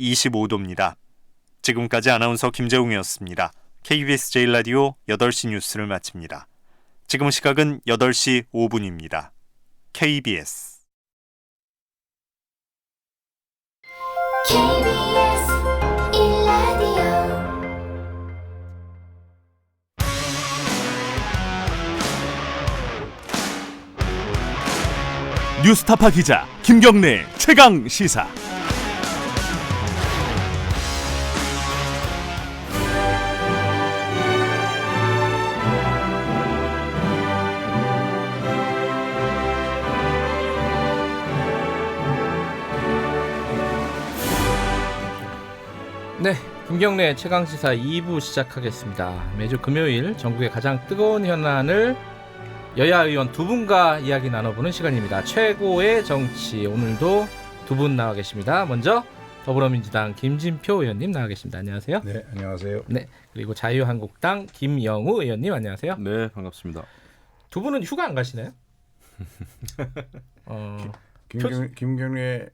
25도입니다. 지금까지 아나운서 김재웅이었습니다. KBS 제1라디오 8시 뉴스를 마칩니다. 지금 시각은 8시 5분입니다. KBS 뉴스타파 기자 김경래 최강 시사. 네, 김경래 최강시사 2부 시작하겠습니다. 매주 금요일 전국의 가장 뜨거운 현안을 여야 의원 두 분과 이야기 나눠보는 시간입니다. 최고의 정치, 오늘도 두 분 나와 계십니다. 먼저 더불어민주당 김진표 의원님 나와 계십니다. 안녕하세요. 네, 안녕하세요. 네, 그리고 자유한국당 김영우 의원님 안녕하세요. 네, 반갑습니다. 두 분은 휴가 안 가시나요? 김경래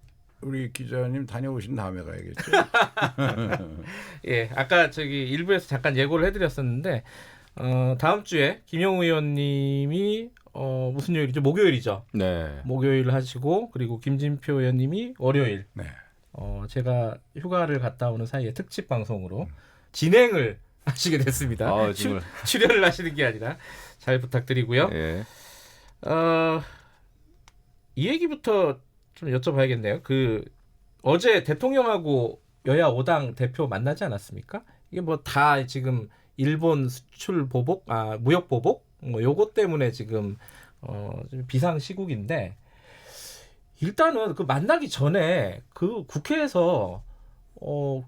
우리 기자님 다녀오신 다음에 가야겠죠. 예, 아까 저기 일부에서 잠깐 예고를 해드렸었는데 다음 주에 김영우 의원님이 무슨 요일이죠? 목요일이죠. 네. 목요일 하시고 그리고 김진표 의원님이 월요일. 네. 제가 휴가를 갔다 오는 사이에 특집 방송으로 진행을 하시게 됐습니다. 아, 정말. 출연을 하시는 게 아니라 잘 부탁드리고요. 예. 이 얘기부터 좀 여쭤봐야겠네요. 어제 대통령하고 여야 5당 대표 만나지 않았습니까? 이게 뭐 다 지금 일본 수출 보복, 무역 보복, 뭐 요것 때문에 지금 좀 비상 시국인데 일단은 그 만나기 전에 그 국회에서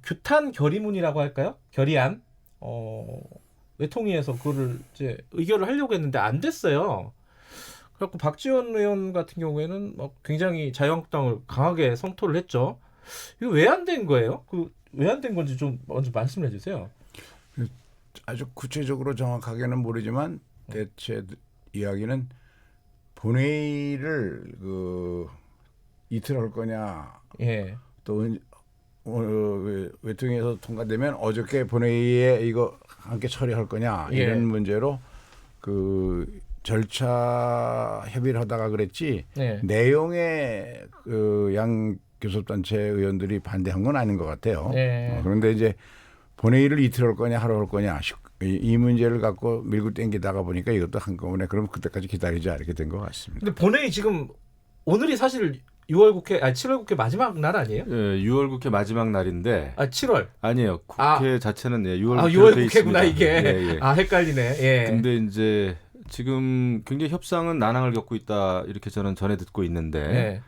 규탄 결의문이라고 할까요? 결의안 외통위에서 그거를 이제 의결을 하려고 했는데 안 됐어요. 그래갖고 박지원 의원 같은 경우에는 굉장히 자유한국당을 강하게 성토를 했죠. 이거 왜 안 된 거예요? 왜 안 된 건지 좀 먼저 말씀해 주세요. 아주 구체적으로 정확하게는 모르지만 대체 이야기는 본회의를 이틀 할 거냐, 예. 또 외통위에서 통과되면 어저께 본회의에 이거 함께 처리할 거냐 예. 이런 문제로 절차 협의를 하다가 그랬지 네. 내용에 양 교섭단체 의원들이 반대한 건 아닌 것 같아요. 네. 그런데 이제 본회의를 이틀 할 거냐 하루 할 거냐 이 문제를 갖고 밀고 땡기다가 보니까 이것도 한꺼번에 그럼 그때까지 기다리자 이렇게 된 것 같습니다. 근데 본회의 지금 오늘이 사실 7월 국회 마지막 날 아니에요? 예, 6월 국회 마지막 날인데 7월. 아니에요. 국회 자체는 6월 6월 국회구나 이게. 예. 헷갈리네. 예. 근데 이제 지금 굉장히 협상은 난항을 겪고 있다 이렇게 저는 전해 듣고 있는데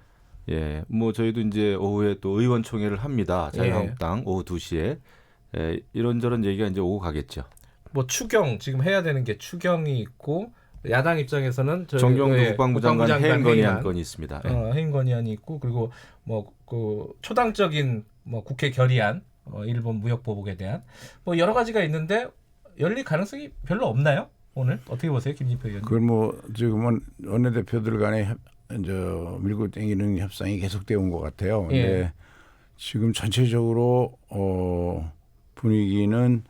예, 뭐 저희도 이제 오후에 또 의원총회를 합니다. 자유한국당 오후 2시에 이런저런 얘기가 이제 오고 가겠죠. 뭐 추경 지금 해야 되는 게 추경이 있고 야당 입장에서는 정경도 국방부 장관 해임 건의안 건이 있습니다. 해임 건의안이 있고 그리고 뭐 그 초당적인 뭐 국회 결의안 일본 무역 보복에 대한 뭐 여러 가지가 있는데 열릴 가능성이 별로 없나요? 오늘 어떻게 보세요, 김진표 의원님? 그건 뭐 지금은 원내대표들 간에 밀고 땡기는 협상이 계속되어 온 것 같아요. 근데 지금 전체적으로 분위기는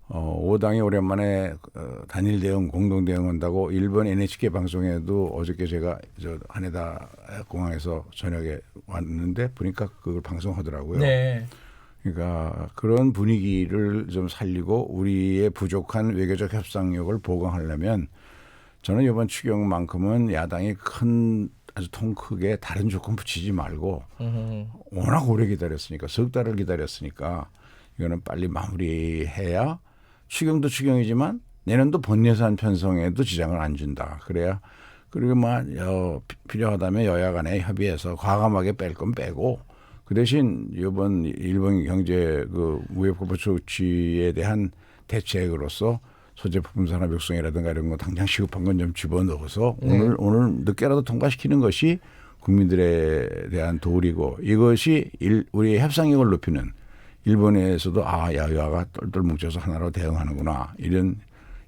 5당이 오랜만에 단일 대응, 공동 대응한다고 일본 NHK 방송에도 어저께 제가 하네다 공항에서 저녁에 왔는데 보니까 그걸 방송하더라고요. 네. 그러니까 그런 분위기를 좀 살리고 우리의 부족한 외교적 협상력을 보강하려면 저는 이번 추경만큼은 야당이 아주 통 크게 다른 조건 붙이지 말고 워낙 오래 기다렸으니까 석 달을 기다렸으니까 이거는 빨리 마무리해야 추경도 추경이지만 내년도 본예산 편성에도 지장을 안 준다. 그래야 그리고 필요하다면 여야 간에 협의해서 과감하게 뺄 건 빼고 그 대신 이번 일본 경제 무역보복 조치에 대한 대책으로서 소재 부품 산업 육성이라든가 이런 거 당장 시급한 건 좀 집어넣어서 오늘 늦게라도 통과시키는 것이 국민들에 대한 도리고 이것이 우리의 협상력을 높이는 일본에서도 야가 똘똘 뭉쳐서 하나로 대응하는구나 이런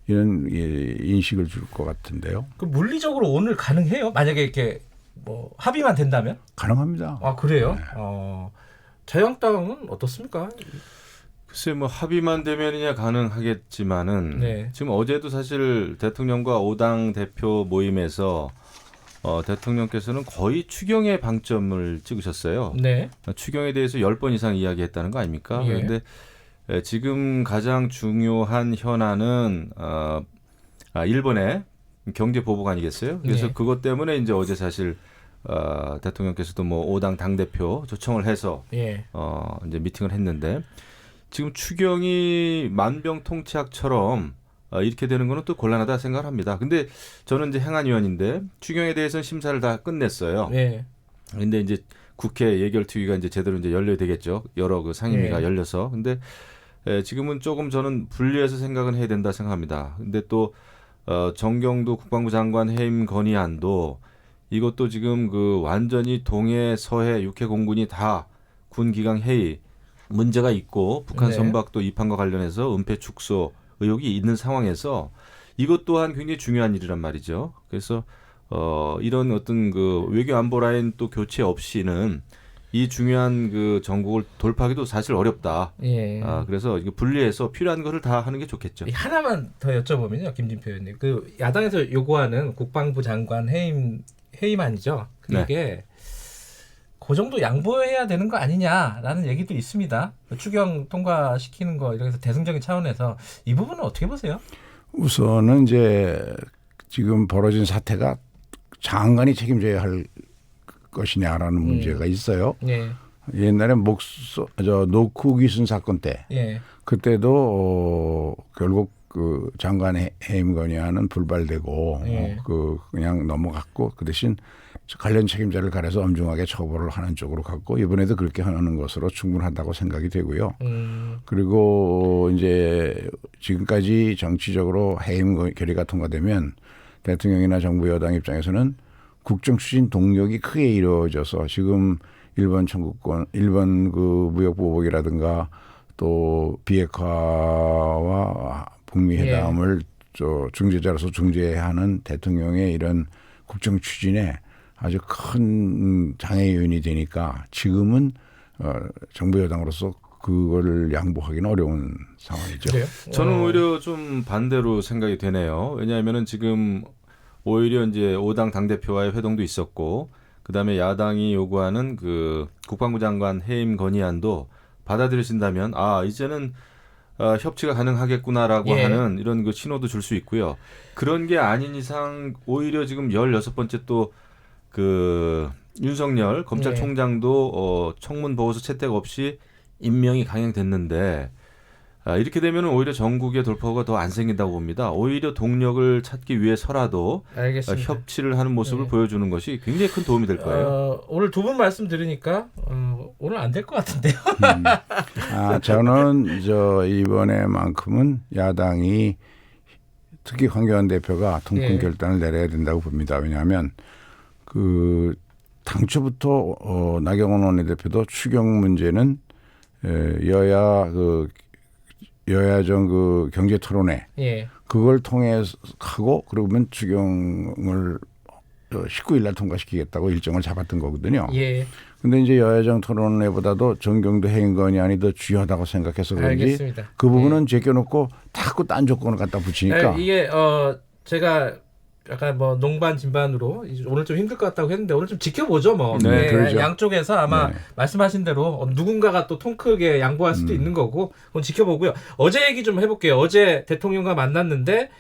인식을 줄 것 같은데요. 그 물리적으로 오늘 가능해요? 만약에 이렇게 뭐 합의만 된다면? 가능합니다. 그래요? 네. 자유한국당은 어떻습니까? 글쎄 뭐 합의만 되면이야 가능하겠지만은 네. 지금 어제도 사실 대통령과 5당 대표 모임에서 대통령께서는 거의 추경에 방점을 찍으셨어요. 네. 추경에 대해서 10번 이상 이야기했다는 거 아닙니까? 예. 그런데 지금 가장 중요한 현안은 일본의 경제 보복 아니겠어요? 그래서 네. 그것 때문에 이제 어제 사실 대통령께서도 뭐 5당 당대표 초청을 해서 예. 이제 미팅을 했는데 지금 추경이 만병통치약처럼 이렇게 되는 거는 또 곤란하다 생각을 합니다. 근데 저는 이제 행안위원인데 추경에 대해서는 심사를 다 끝냈어요. 예. 근데 이제 국회 예결특위가 이제 제대로 이제 열려야 되겠죠. 여러 그 상임위가 네. 열려서. 근데 지금은 조금 저는 분리해서 생각은 해야 된다 생각합니다. 근데 또 정경도 국방부 장관 해임 건의안도 이것도 지금 그 완전히 동해, 서해, 육해 공군이 다 군 기강 해이 문제가 있고 북한 네. 선박도 입항과 관련해서 은폐 축소 의혹이 있는 상황에서 이것 또한 굉장히 중요한 일이란 말이죠. 그래서 이런 어떤 그 외교 안보 라인 또 교체 없이는 이 중요한 그 전국을 돌파하기도 사실 어렵다. 예. 그래서 이거 분리해서 필요한 것을 다 하는 게 좋겠죠. 하나만 더 여쭤보면요, 김진표 의원님. 그 야당에서 요구하는 국방부 장관 해임안이죠. 그게 그 정도 양보해야 되는 거 아니냐라는 얘기도 있습니다. 추경 통과시키는 거 이렇게 해서 대승적인 차원에서 이 부분은 어떻게 보세요? 우선은 이제 지금 벌어진 사태가 장관이 책임져야 할 것이냐라는 문제가 있어요. 예. 옛날에 노크 위슨 사건 때 예. 그때도 결국 그 장관 해임 건의안은 불발되고 예. 그냥 넘어갔고 그 대신 관련 책임자를 가려서 엄중하게 처벌을 하는 쪽으로 갔고 이번에도 그렇게 하는 것으로 충분하다고 생각이 되고요. 그리고 이제 지금까지 정치적으로 해임 결의가 통과되면 대통령이나 정부 여당 입장에서는 국정 추진 동력이 크게 이루어져서 지금 일본 청구권, 일본 그 무역 보복이라든가 또 비핵화와 북미 회담을 중재자로서 중재하는 대통령의 이런 국정 추진에 아주 큰 장애 요인이 되니까 지금은 정부 여당으로서 그거를 양보하기는 어려운 상황이죠. 그래요? 저는 오히려 좀 반대로 생각이 되네요. 왜냐하면은 지금 오히려 이제 5당 당대표와의 회동도 있었고 그다음에 야당이 요구하는 그 국방부 장관 해임 건의안도 받아들여진다면 이제는 협치가 가능하겠구나라고 예. 하는 이런 그 신호도 줄 수 있고요. 그런 게 아닌 이상 오히려 지금 16번째 또 그 윤석열 검찰총장도 청문 보고서 채택 없이 임명이 강행됐는데 이렇게 되면 오히려 전국의 돌파구가 더 안 생긴다고 봅니다. 오히려 동력을 찾기 위해서라도 알겠습니다. 협치를 하는 모습을 보여주는 것이 굉장히 큰 도움이 될 거예요. 오늘 두 분 말씀 들으니까 오늘 안 될 것 같은데요. 저는 이번에만큼은 야당이 특히 황교안 대표가 통큰 결단을 내려야 된다고 봅니다. 왜냐하면 그 당초부터 나경원 원내대표도 추경 문제는 여야정 그 경제 토론회 그걸 통해 하고 그러면 추경을 19일 날 통과시키겠다고 일정을 잡았던 거거든요. 근데 이제 여야정 토론회보다도 정경도 해임 건의안이 더 중요하다고 생각해서 그런지 알겠습니다. 그 부분은 제껴놓고 자꾸 딴 조건을 갖다 붙이니까 이게 제가 약간 뭐 농반 진반으로 오늘 좀 힘들 것 같다고 했는데 오늘 좀 지켜보죠 뭐. 그렇죠. 양쪽에서 아마 말씀하신 대로 누군가가 또 통 크게 양보할 수도 있는 거고 그건 지켜보고요. 어제 얘기 좀 해볼게요. 어제 대통령과 만났는데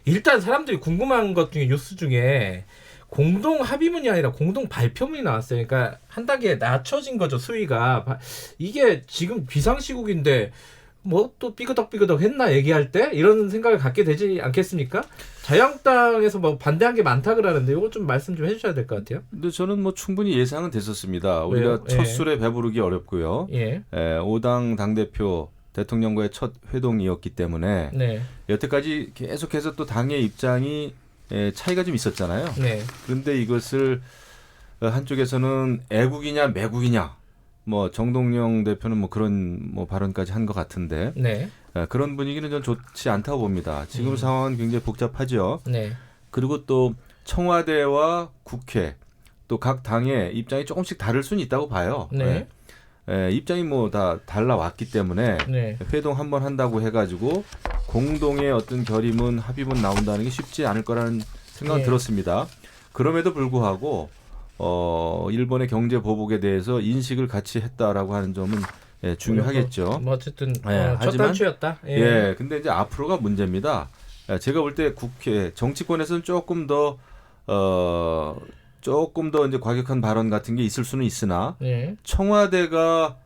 일단 사람들이 궁금한 것 중에 뉴스 중에 공동 합의문이 아니라 공동 발표문이 나왔어요. 그러니까 한 단계 낮춰진 거죠, 수위가. 이게 지금 비상시국인데 뭐 또 삐그덕삐그덕 했나 얘기할 때 이런 생각을 갖게 되지 않겠습니까? 자유한국당에서 뭐 반대한 게 많다 그러는데 이거 좀 말씀 좀 해주셔야 될 것 같아요. 근데 저는 뭐 충분히 예상은 됐었습니다. 우리가 첫 술에 배부르기 어렵고요. 5당 당대표 대통령과의 첫 회동이었기 때문에 여태까지 계속해서 또 당의 입장이 차이가 좀 있었잖아요. 그런데 이것을 한쪽에서는 애국이냐 매국이냐 뭐 정동영 대표는 뭐 그런 뭐 발언까지 한 것 같은데 그런 분위기는 전 좋지 않다고 봅니다. 지금 상황은 굉장히 복잡하죠. 그리고 또 청와대와 국회 또 각 당의 입장이 조금씩 다를 수는 있다고 봐요. 입장이 뭐 다 달라왔기 때문에 네. 회동 한번 한다고 해가지고 공동의 어떤 결의문 합의문 나온다는 게 쉽지 않을 거라는 생각은 예. 들었습니다. 그럼에도 불구하고 일본의 경제 보복에 대해서 인식을 같이 했다라고 하는 점은 중요하겠죠. 뭐 어쨌든 첫 하지만 단추였다. 예, 근데 이제 앞으로가 문제입니다. 제가 볼 때 국회 정치권에서는 조금 더 이제 과격한 발언 같은 게 있을 수는 있으나 예. 청와대가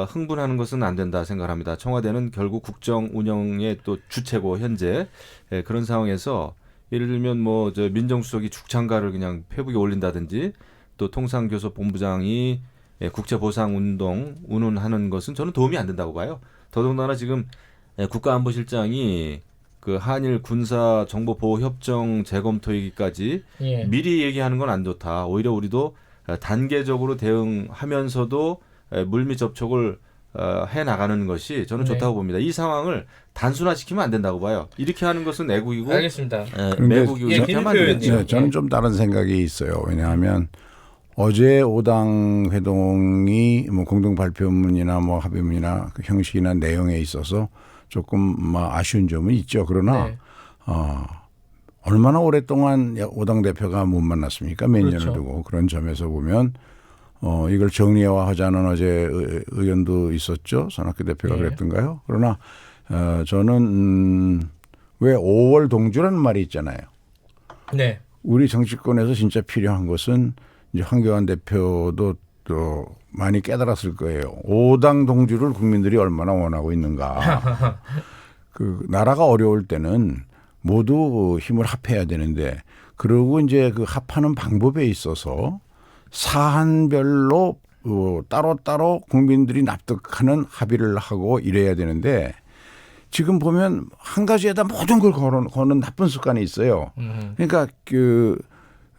흥분하는 것은 안 된다 생각합니다. 청와대는 결국 국정 운영의 또 주체고 현재 그런 상황에서 예를 들면 뭐 저 민정수석이 죽창가를 그냥 페북에 올린다든지 또 통상교섭본부장이 국제보상운동 운운하는 것은 저는 도움이 안 된다고 봐요. 더더군다나 지금 국가안보실장이 그 한일 군사 정보 보호 협정 재검토이기까지 예. 미리 얘기하는 건 안 좋다. 오히려 우리도 단계적으로 대응하면서도 물밑 접촉을 해 나가는 것이 저는 네. 좋다고 봅니다. 이 상황을 단순화시키면 안 된다고 봐요. 이렇게 하는 것은 애국이고 알겠습니다. 매국이고 예, 이렇게 하면 안 되죠. 김진표 네, 저는 좀 다른 생각이 있어요. 왜냐하면 어제 5당 회동이 뭐 공동 발표문이나 뭐 합의문이나 그 형식이나 내용에 있어서 조금 아쉬운 점은 있죠. 그러나 네. 얼마나 오랫동안 5당 대표가 못 만났습니까? 몇 그렇죠. 년을 두고. 그런 점에서 보면 이걸 정리화하자는 어제 의견도 있었죠. 손학규 대표가 네. 그랬던가요? 그러나 저는 왜 5월 동주라는 말이 있잖아요. 네. 우리 정치권에서 진짜 필요한 것은 이제 황교안 대표도 또 많이 깨달았을 거예요. 5당 동주를 국민들이 얼마나 원하고 있는가. 그 나라가 어려울 때는 모두 힘을 합해야 되는데 그리고 이제 그 합하는 방법에 있어서 사안별로 따로따로 국민들이 납득하는 합의를 하고 이래야 되는데 지금 보면 한 가지에다 모든 걸 거는 나쁜 습관이 있어요. 그러니까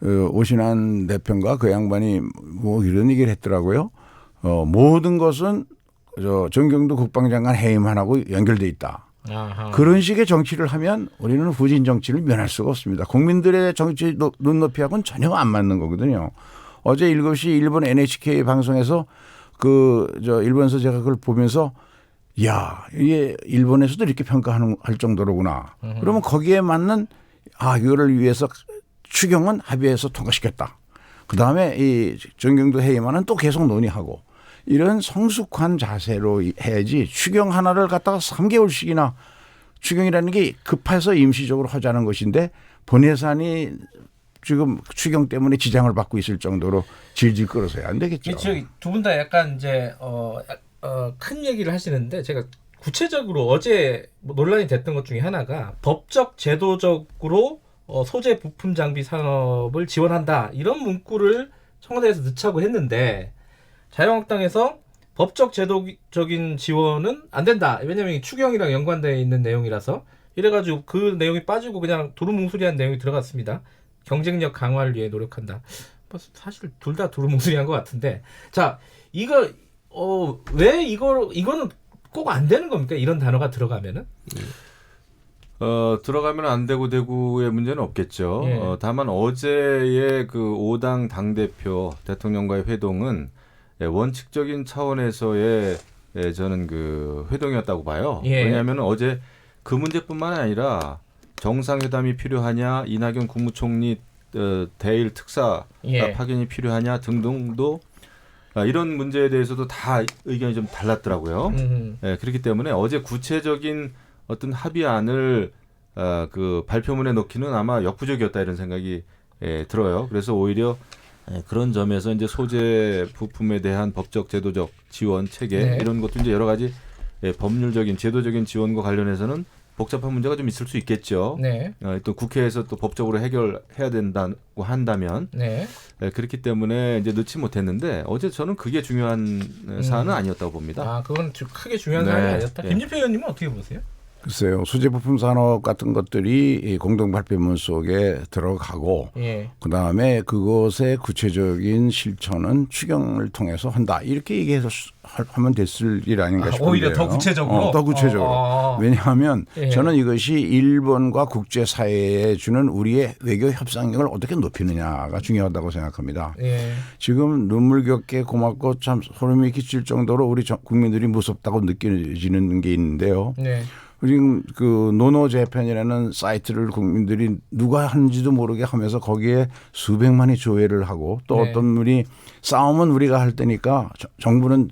오신환 대표가 그 양반이 뭐 이런 얘기를 했더라고요. 모든 것은 정경도 국방장관 해임안하고 연결돼 있다. 아하. 그런 식의 정치를 하면 우리는 후진 정치를 면할 수가 없습니다. 국민들의 정치 눈높이하고는 전혀 안 맞는 거거든요. 어제 7시 일본 NHK 방송에서 일본에서 제가 그걸 보면서 야, 이게 일본에서도 이렇게 할 정도로구나. 그러면 거기에 맞는 이거를 위해서 추경은 합의해서 통과시켰다. 그다음에 이 정경도 해임안은 또 계속 논의하고 이런 성숙한 자세로 해야지 추경 하나를 갖다가 3개월씩이나 추경이라는 게 급해서 임시적으로 하자는 것인데 본 예산이 지금 추경 때문에 지장을 받고 있을 정도로 질질 끌어서야 안 되겠죠. 두 분 다 약간 이제 큰 얘기를 하시는데 제가 구체적으로 어제 논란이 됐던 것 중에 하나가 법적 제도적으로 소재 부품 장비 산업을 지원한다 이런 문구를 청와대에서 넣자고 했는데 자유한국당에서 법적 제도적인 지원은 안 된다. 왜냐하면 추경이랑 연관되어 있는 내용이라서 이래가지고 그 내용이 빠지고 그냥 두루뭉술이한 내용이 들어갔습니다. 경쟁력 강화를 위해 노력한다. 사실 둘 다 두루뭉술이한 것 같은데 자 이거 왜 이거는 꼭 안 되는 겁니까? 이런 단어가 들어가면은? 들어가면 안 되고 되고의 문제는 없겠죠. 예. 다만 어제의 그 5당 당대표 대통령과의 회동은 원칙적인 차원에서의 저는 그 회동이었다고 봐요. 예. 왜냐하면 어제 그 문제뿐만 아니라 정상회담이 필요하냐, 이낙연 국무총리 대일 특사 예. 파견이 필요하냐 등등도 이런 문제에 대해서도 다 의견이 좀 달랐더라고요. 그렇기 때문에 어제 구체적인 어떤 합의안을 그 발표문에 넣기는 아마 역부족이었다 이런 생각이 들어요. 그래서 오히려 그런 점에서 이제 소재 부품에 대한 법적 제도적 지원 체계 네. 이런 것도 이제 여러 가지 법률적인 제도적인 지원과 관련해서는 복잡한 문제가 좀 있을 수 있겠죠. 네. 또 국회에서 또 법적으로 해결해야 된다고 한다면 네. 그렇기 때문에 이제 넣지 못했는데 어제 저는 그게 중요한 사안은 아니었다고 봅니다. 그건 크게 중요한 네. 사안이 아니었다. 예. 김진표 의원님은 어떻게 보세요? 글쎄요. 소재부품 산업 같은 것들이 이 공동발표문 속에 들어가고 예. 그다음에 그것의 구체적인 실천은 추경을 통해서 한다. 이렇게 얘기해서 하면 됐을 일 아닌가 싶은데요. 오히려 더 구체적으로. 더 구체적으로. 왜냐하면 예. 저는 이것이 일본과 국제사회에 주는 우리의 외교 협상력을 어떻게 높이느냐가 중요하다고 생각합니다. 예. 지금 눈물겹게 고맙고 참 소름이 끼칠 정도로 우리 국민들이 무섭다고 느껴지는 게 있는데요. 네. 지금 그 노노재팬이라는 사이트를 국민들이 누가 하는지도 모르게 하면서 거기에 수백만이 조회를 하고 또 네. 어떤 분이 싸움은 우리가 할 테니까 정부는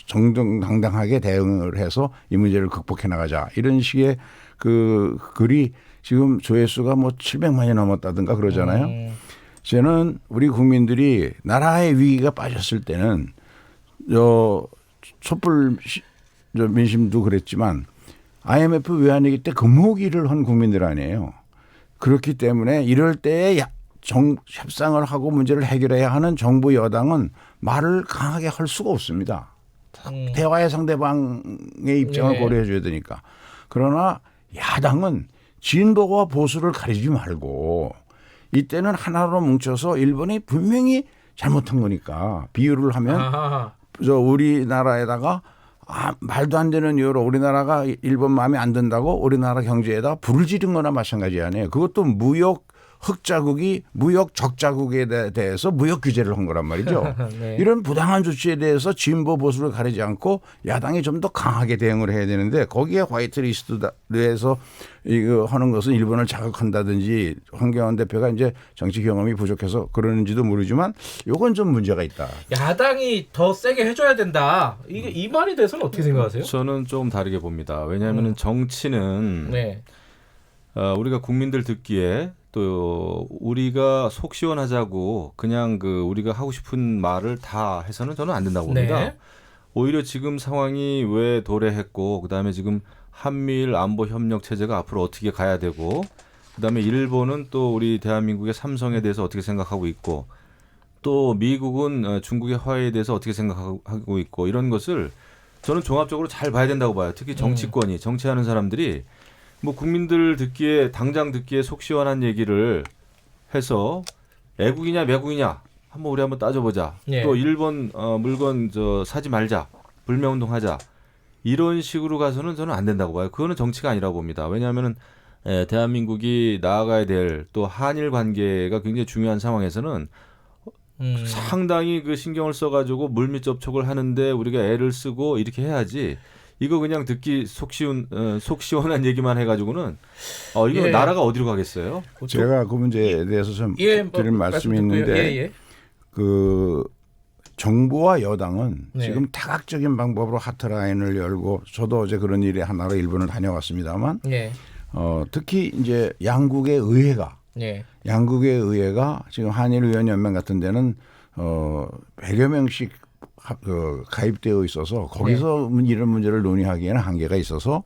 정정당당하게 대응을 해서 이 문제를 극복해 나가자 이런 식의 그 글이 지금 조회수가 뭐 700만이 넘었다든가 그러잖아요. 저는 우리 국민들이 나라의 위기가 빠졌을 때는 촛불 민심도 그랬지만 IMF 외환위기 때 금호기를 한 국민들 아니에요. 그렇기 때문에 이럴 때에 협상을 하고 문제를 해결해야 하는 정부 여당은 말을 강하게 할 수가 없습니다. 대화의 상대방의 입장을 네. 고려해 줘야 되니까. 그러나 야당은 진보와 보수를 가리지 말고 이때는 하나로 뭉쳐서 일본이 분명히 잘못한 거니까 비유를 하면 아하. 우리나라에다가 말도 안 되는 이유로 우리나라가 일본 마음에 안 든다고 우리나라 경제에다 불을 지른 거나 마찬가지 아니에요. 그것도 무역 흑자국이 무역 적자국에 대해서 무역 규제를 한 거란 말이죠. 네. 이런 부당한 조치에 대해서 진보 보수를 가리지 않고 야당이 좀 더 강하게 대응을 해야 되는데 거기에 화이트리스트에서 이거 하는 것은 일본을 자극한다든지 황교안 대표가 이제 정치 경험이 부족해서 그러는지도 모르지만 이건 좀 문제가 있다. 야당이 더 세게 해줘야 된다. 이게 이 말에 대해서는 어떻게 생각하세요? 저는 좀 다르게 봅니다. 왜냐하면 정치는 네. 우리가 국민들 듣기에 또 우리가 속 시원하자고 그냥 그 우리가 하고 싶은 말을 다 해서는 저는 안 된다고 봅니다. 네. 오히려 지금 상황이 왜 도래했고 그다음에 지금 한미일 안보 협력 체제가 앞으로 어떻게 가야 되고 그다음에 일본은 또 우리 대한민국의 삼성에 대해서 어떻게 생각하고 있고 또 미국은 중국의 화해에 대해서 어떻게 생각하고 있고 이런 것을 저는 종합적으로 잘 봐야 된다고 봐요. 특히 정치권이 정치하는 사람들이 뭐 국민들 듣기에 당장 듣기에 속 시원한 얘기를 해서 애국이냐 매국이냐 우리 한번 따져보자. 예. 또 일본 물건 사지 말자. 불매운동하자. 이런 식으로 가서는 저는 안 된다고 봐요. 그거는 정치가 아니라고 봅니다. 왜냐하면은 대한민국이 나아가야 될 또 한일 관계가 굉장히 중요한 상황에서는 상당히 그 신경을 써가지고 물밑 접촉을 하는데 우리가 애를 쓰고 이렇게 해야지. 이거 그냥 듣기 속 시원한 얘기만 해가지고는 이거 예. 나라가 어디로 가겠어요? 제가 그 문제에 대해서 좀 드릴 말씀이 듣고요. 있는데 예. 그 정부와 여당은 네. 지금 다각적인 방법으로 하트라인을 열고 저도 어제 그런 일에 하나로 일본을 다녀왔습니다만 예. 특히 이제 양국의 의회가 예. 양국의 의회가 지금 한일의원연맹 같은 데는 100여 명씩 가입되어 있어서 거기서 이런 문제를 논의하기에는 한계가 있어서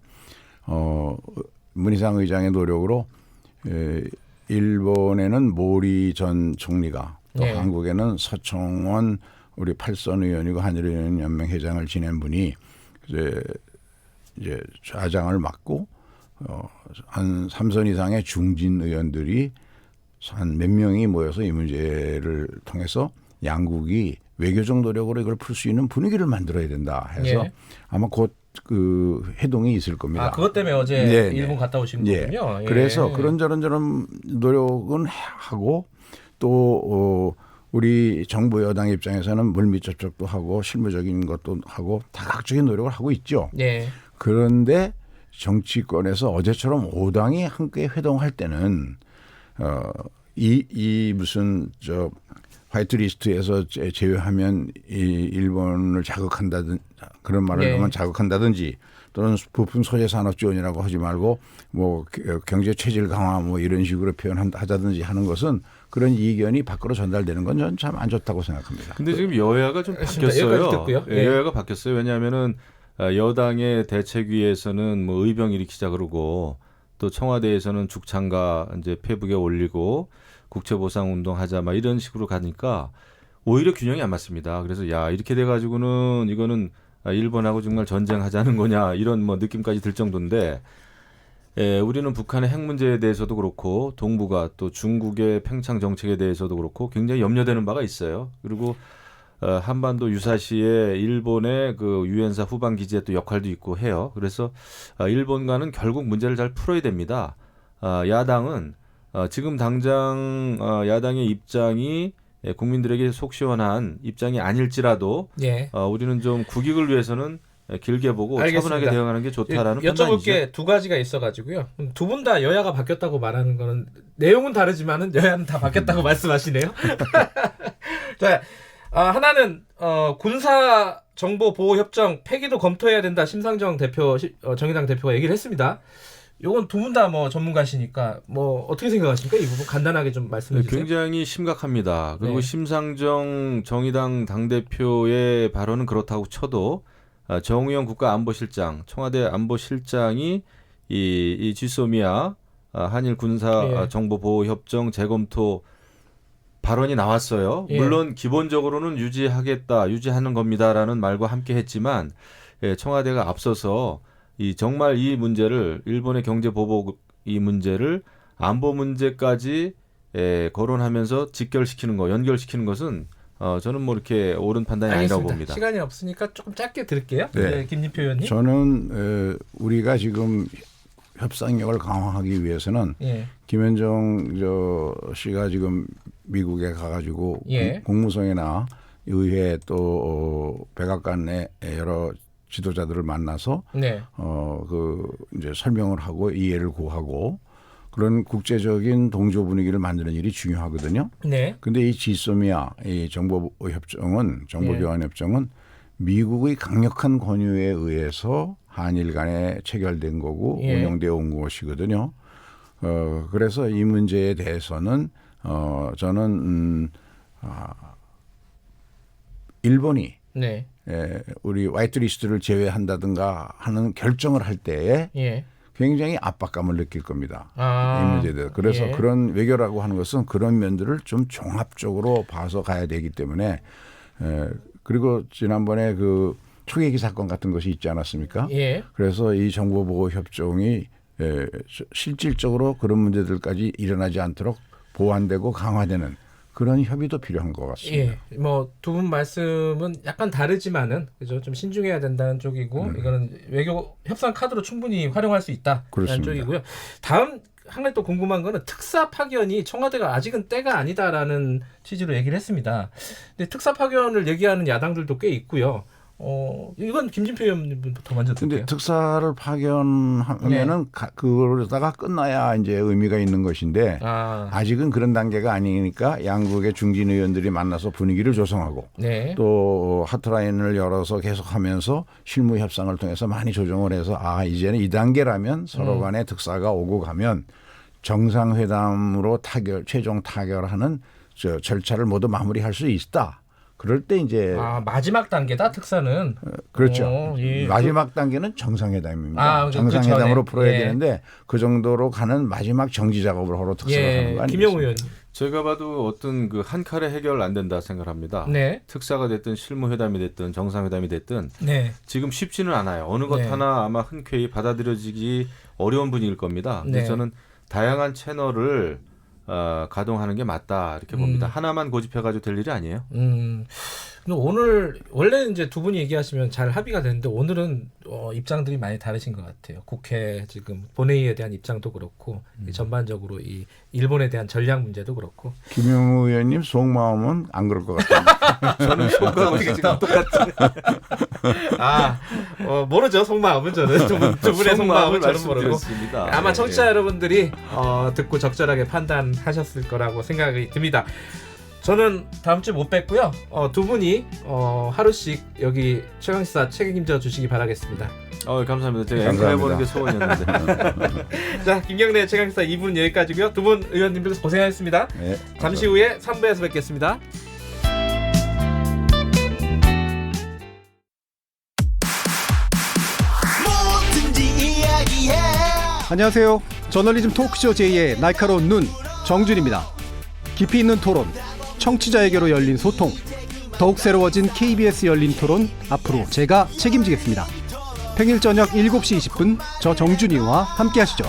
문희상 의장의 노력으로 일본에는 모리 전 총리가 또 네. 한국에는 서청원 우리 팔선 의원이고 한일의원 연맹 회장을 지낸 분이 이제 좌장을 맡고 한 3선 이상의 중진 의원들이 한 몇 명이 모여서 이 문제를 통해서 양국이 외교적 노력으로 이걸 풀 수 있는 분위기를 만들어야 된다 해서 예. 아마 곧 그 회동이 있을 겁니다. 아, 그것 때문에 어제 네, 일본 네. 갔다 오신 예. 거군요. 예. 그래서 그런저런 노력은 하고 또 우리 정부 여당 입장에서는 물밑 접촉도 하고 실무적인 것도 하고 다각적인 노력을 하고 있죠. 예. 그런데 정치권에서 어제처럼 5당이 함께 회동할 때는 이 무슨 화이트리스트에서 제외하면 이 일본을 자극한다든 그런 말을 네. 하면 자극한다든지 또는 부품 소재 산업 지원이라고 하지 말고 뭐 경제 체질 강화 뭐 이런 식으로 표현하자든지 하는 것은 그런 이견이 밖으로 전달되는 건 저는 참 안 좋다고 생각합니다. 근데 지금 여야가 좀 여기까지 바뀌었어요. 듣고요. 예, 예. 여야가 바뀌었어요. 왜냐하면은 여당의 대책위에서는 뭐 의병 일으키자 그러고 또 청와대에서는 죽창가 이제 페북에 올리고 국채보상 운동하자 막 이런 식으로 가니까 오히려 균형이 안 맞습니다. 그래서 이렇게 돼가지고는 이거는 일본하고 정말 전쟁하자는 거냐 이런 뭐 느낌까지 들 정도인데 우리는 북한의 핵 문제에 대해서도 그렇고 동북아 또 중국의 팽창 정책에 대해서도 그렇고 굉장히 염려되는 바가 있어요. 그리고 한반도 유사시에 일본의 그 유엔사 후방 기지의 또 역할도 있고 해요. 그래서 일본과는 결국 문제를 잘 풀어야 됩니다. 야당은 지금 당장 야당의 입장이 국민들에게 속 시원한 입장이 아닐지라도 예. 우리는 좀 국익을 위해서는 길게 보고 알겠습니다. 차분하게 대응하는 게 좋다라는 여쭤볼 판단이죠. 게 두 가지가 있어가지고요. 두 분 다 여야가 바뀌었다고 말하는 거는 내용은 다르지만은 여야는 다 바뀌었다고 말씀하시네요. 자, 하나는 군사 정보 보호 협정 폐기도 검토해야 된다. 심상정 대표 정의당 대표가 얘기를 했습니다. 요건 두 분 다 뭐 전문가시니까 뭐 어떻게 생각하십니까? 이 부분 간단하게 좀 말씀해 주세요. 굉장히 심각합니다. 그리고 네. 심상정 정의당 당대표의 발언은 그렇다고 쳐도 정우영 국가안보실장, 청와대 안보실장이 이 지소미아 한일 군사 예. 정보 보호 협정 재검토 발언이 나왔어요. 예. 물론 기본적으로는 유지하는 겁니다라는 말과 함께 했지만 청와대가 앞서서 정말 이 문제를 일본의 경제 보복 이 문제를 안보 문제까지 거론하면서 직결시키는 거, 연결시키는 것은 저는 뭐 이렇게 옳은 판단이 아니라고 봅니다. 시간이 없으니까 조금 짧게 들을게요. 네. 네, 김진표 의원님. 저는 우리가 지금 협상력을 강화하기 위해서는 예. 김현정 씨가 지금 미국에 가가지고 예. 국무성이나 의회 또 백악관의 여러 지도자들을 만나서 네. 이제 설명을 하고 이해를 구하고 그런 국제적인 동조 분위기를 만드는 일이 중요하거든요. 네. 근데 이 지소미아 이 정보교환협정은 미국의 강력한 권유에 의해서 한일 간에 체결된 거고 예. 운영되어 온 것이거든요. 그래서 이 문제에 대해서는 저는 일본이 네. 우리 화이트리스트를 제외한다든가 하는 결정을 할 때에 예. 굉장히 압박감을 느낄 겁니다. 아, 이 문제에 대해서. 그래서 예. 그런 외교라고 하는 것은 그런 면들을 좀 종합적으로 봐서 가야 되기 때문에 그리고 지난번에 그 초계기 사건 같은 것이 있지 않았습니까? 예. 그래서 이 정보보호협정이 실질적으로 그런 문제들까지 일어나지 않도록 보완되고 강화되는 그런 협의도 필요한 것 같습니다. 예. 뭐 두 분 말씀은 약간 다르지만은 그죠? 좀 신중해야 된다는 쪽이고 이거는 외교 협상 카드로 충분히 활용할 수 있다라는 그렇습니다. 쪽이고요. 다음 한 가지 또 궁금한 거는 특사 파견이 청와대가 아직은 때가 아니다라는 취지로 얘기를 했습니다. 근데 특사 파견을 얘기하는 야당들도 꽤 있고요. 이건 김진표 의원님부터 먼저 근데 드릴게요. 특사를 파견하면은 그러다가 끝나야 이제 의미가 있는 것인데 아직은 그런 단계가 아니니까 양국의 중진 의원들이 만나서 분위기를 조성하고 네. 또 하트라인을 열어서 계속하면서 실무 협상을 통해서 많이 조정을 해서 이제는 이 단계라면 서로 간에 특사가 오고 가면 정상회담으로 최종 타결하는 절차를 모두 마무리할 수 있다. 그럴 때 이제 마지막 단계다 특사는. 그렇죠. 예. 마지막 단계는 정상회담입니다. 정상회담으로 그 풀어야 전에. 되는데 그 정도로 가는 마지막 정지 작업을 하러 특사가 하는 거 아니겠습니까? 김영우 의원님. 제가 봐도 어떤 그 한 칼에 해결 안 된다 생각합니다. 네. 특사가 됐든 실무회담이 됐든 정상회담이 됐든 네. 지금 쉽지는 않아요. 어느 것 네. 하나 아마 흔쾌히 받아들여지기 어려운 분위기일 겁니다. 근데 네. 저는 다양한 채널을 가동하는 게 맞다 이렇게 봅니다. 하나만 고집해가지고 될 일이 아니에요. 근데 오늘 원래는 이제 두 분이 얘기하시면 잘 합의가 되는데 오늘은 입장들이 많이 다르신 것 같아요. 국회 지금 본회의에 대한 입장도 그렇고 전반적으로 이 일본에 대한 전략 문제도 그렇고. 김영우 의원님 속마음은 안 그럴 것 같아요. 저는 속하고 지금 똑같은. 모르죠 속마음은 저는 두 분의 속마음은 저는 모르고. 말씀드렸습니다. 아마 예, 청취자 예. 여러분들이 듣고 적절하게 판단하셨을 거라고 생각이 듭니다. 저는 다음 주에 못 뵙고요. 두 분이 하루씩 여기 최강시사 책임져 주시기 바라겠습니다. 감사합니다. 제가 감사합니다. 앵커 해보는 게 소원이었는데. 자, 김경래 최강시사 2분 여기까지고요. 두 분 의원님들 고생하셨습니다. 네, 잠시 후에 3부에서 뵙겠습니다. 안녕하세요. 저널리즘 토크쇼 제2의 날카로운 눈 정준입니다. 깊이 있는 토론, 청취자에게로 열린 소통, 더욱 새로워진 KBS 열린 토론 앞으로 제가 책임지겠습니다. 평일 저녁 7시 20분 저 정준이와 함께 하시죠.